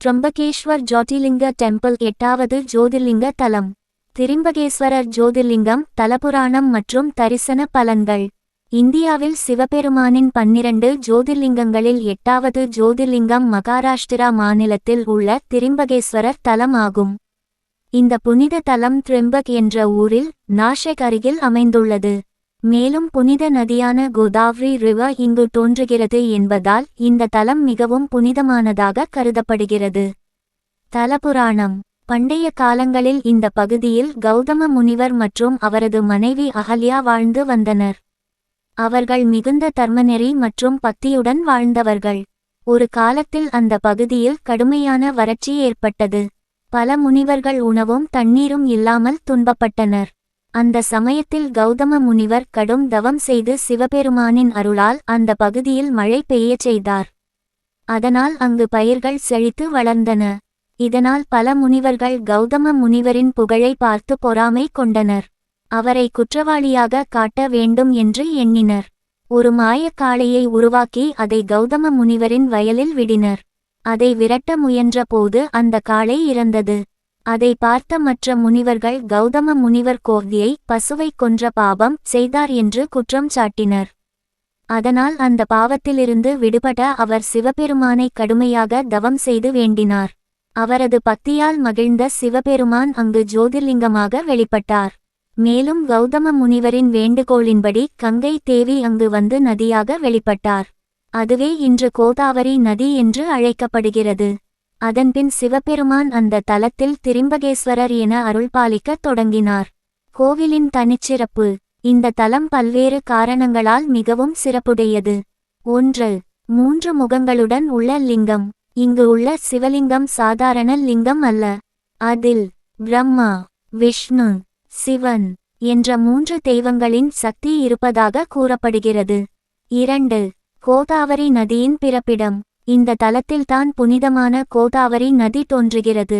த்ரம்பகேஸ்வர் jyotirlinga temple 8வது ஜோதிர்லிங்க தலம். திரிம்பகேஸ்வரர் ஜோதிர்லிங்கம், தலபுராணம் மற்றும் தரிசன பலன்கள். இந்தியாவில் சிவபெருமானின் 12 ஜோதிர்லிங்கங்களில் 8வது ஜோதிர்லிங்கம் மகாராஷ்டிரா மாநிலத்தில் உள்ள திரிம்பகேஸ்வரர் தலம் ஆகும். இந்த புனித தலம் த்ரிம்பக் என்ற ஊரில் நாஷிக் அருகில் அமைந்துள்ளது. மேலும் புனித நதியான கோதாவரி ரிவர் இங்கு தோன்றுகிறது என்பதால் இந்த தலம் மிகவும் புனிதமானதாக கருதப்படுகிறது. தலபுராணம். பண்டைய காலங்களில் இந்த பகுதியில் கௌதம முனிவர் மற்றும் அவரது மனைவி அகல்யா வாழ்ந்து வந்தனர். அவர்கள் மிகுந்த தர்மநெறி மற்றும் பக்தியுடன் வாழ்ந்தவர்கள். ஒரு காலத்தில் அந்த பகுதியில் கடுமையான வறட்சி ஏற்பட்டது. பல முனிவர்கள் உணவும் தண்ணீரும் இல்லாமல் துன்பப்பட்டனர். அந்த சமயத்தில் கௌதம முனிவர் கடும் தவம் செய்து சிவபெருமானின் அருளால் அந்த பகுதியில் மழை பெய்யச் செய்தார். அதனால் அங்கு பயிர்கள் செழித்து வளர்ந்தன. இதனால் பல முனிவர்கள் கௌதம முனிவரின் புகழை பார்த்து பொறாமை கொண்டனர். அவரை குற்றவாளியாக காட்ட வேண்டும் என்று எண்ணினர். ஒரு மாயக் காளையை உருவாக்கி அதை கௌதம முனிவரின் வயலில் விடினர். அதை விரட்ட முயன்ற போது அந்த காளை இறந்தது. அதை பார்த்த மற்ற முனிவர்கள் கௌதம முனிவர் கோர்தியை பசுவை கொன்ற பாவம் செய்தார் என்று குற்றம் சாட்டினர். அதனால் அந்த பாவத்திலிருந்து விடுபட அவர் சிவபெருமானை கடுமையாக தவம் செய்து வேண்டினார். அவரது பக்தியால் மகிழ்ந்த சிவபெருமான் அங்கு ஜோதிர்லிங்கமாக வெளிப்பட்டார். மேலும் கௌதம முனிவரின் வேண்டுகோளின்படி கங்கை தேவி அங்கு வந்து நதியாக வெளிப்பட்டார். அதுவே இன்று கோதாவரி நதி என்று அழைக்கப்படுகிறது. அதன்பின் சிவபெருமான் அந்த தலத்தில் திரிம்பகேஸ்வரர் என அருள்பாலிக்கத் தொடங்கினார். கோவிலின் தனிச்சிறப்பு. இந்த தலம் பல்வேறு காரணங்களால் மிகவும் சிறப்புடையது. 1. 3 முகங்களுடன் உள்ள லிங்கம். இங்கு உள்ள சிவலிங்கம் சாதாரண லிங்கம் அல்ல. அதில் பிரம்மா, விஷ்ணு, சிவன் என்ற 3 தெய்வங்களின் சக்தி இருப்பதாக கூறப்படுகிறது. 2. கோதாவரி நதியின் பிறப்பிடம். இந்த தலத்தில்தான் புனிதமான கோதாவரி நதி தோன்றுகிறது.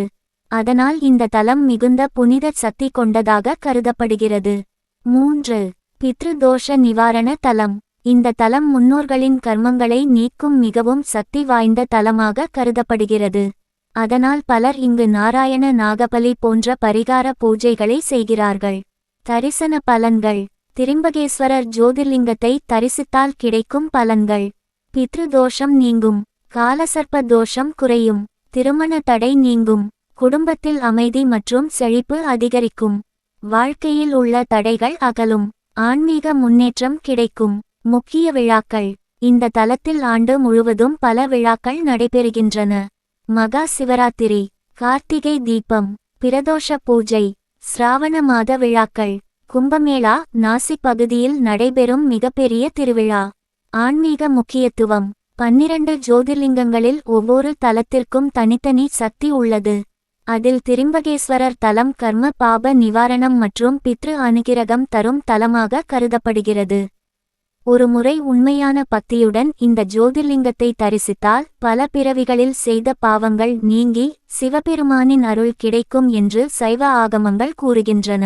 அதனால் இந்த தலம் மிகுந்த புனித சக்தி கொண்டதாக கருதப்படுகிறது. 3. பித்ரு தோஷ நிவாரண தலம். இந்த தலம் முன்னோர்களின் கர்மங்களை நீக்கும் மிகவும் சக்தி வாய்ந்த தலமாக கருதப்படுகிறது. அதனால் பலர் இங்கு நாராயண நாகபலி போன்ற பரிகார பூஜைகளை செய்கிறார்கள். தரிசன பலன்கள். திரிம்பகேஸ்வரர் ஜோதிர்லிங்கத்தை தரிசித்தால் கிடைக்கும் பலன்கள். பித்ரு தோஷம் நீங்கும். காலசர்ப்ப தோஷம் குறையும். திருமண தடை நீங்கும். குடும்பத்தில் அமைதி மற்றும் செழிப்பு அதிகரிக்கும். வாழ்க்கையில் உள்ள தடைகள் அகலும். ஆன்மீக முன்னேற்றம் கிடைக்கும். முக்கிய விழாக்கள். இந்த தலத்தில் ஆண்டு முழுவதும் பல விழாக்கள் நடைபெறுகின்றன. மகா சிவராத்திரி, கார்த்திகை தீபம், பிரதோஷ பூஜை, சிராவண மாத விழாக்கள், கும்பமேளா. நாசிக் பகுதியில் நடைபெறும் மிகப்பெரிய திருவிழா. ஆன்மீக முக்கியத்துவம். 12 ஜோதிர்லிங்கங்களில் ஒவ்வொரு தலத்திற்கும் தனித்தனி சக்தி உள்ளது. அதில் திரிம்பகேஸ்வரர் தலம் கர்ம பாப நிவாரணம் மற்றும் பித்ரு அனுகிரகம் தரும் தலமாக கருதப்படுகிறது. ஒரு முறை உண்மையான பக்தியுடன் இந்த ஜோதிர்லிங்கத்தை தரிசித்தால் பல பிறவிகளில் செய்த பாவங்கள் நீங்கி சிவபெருமானின் அருள் கிடைக்கும் என்று சைவ ஆகமங்கள் கூறுகின்றன.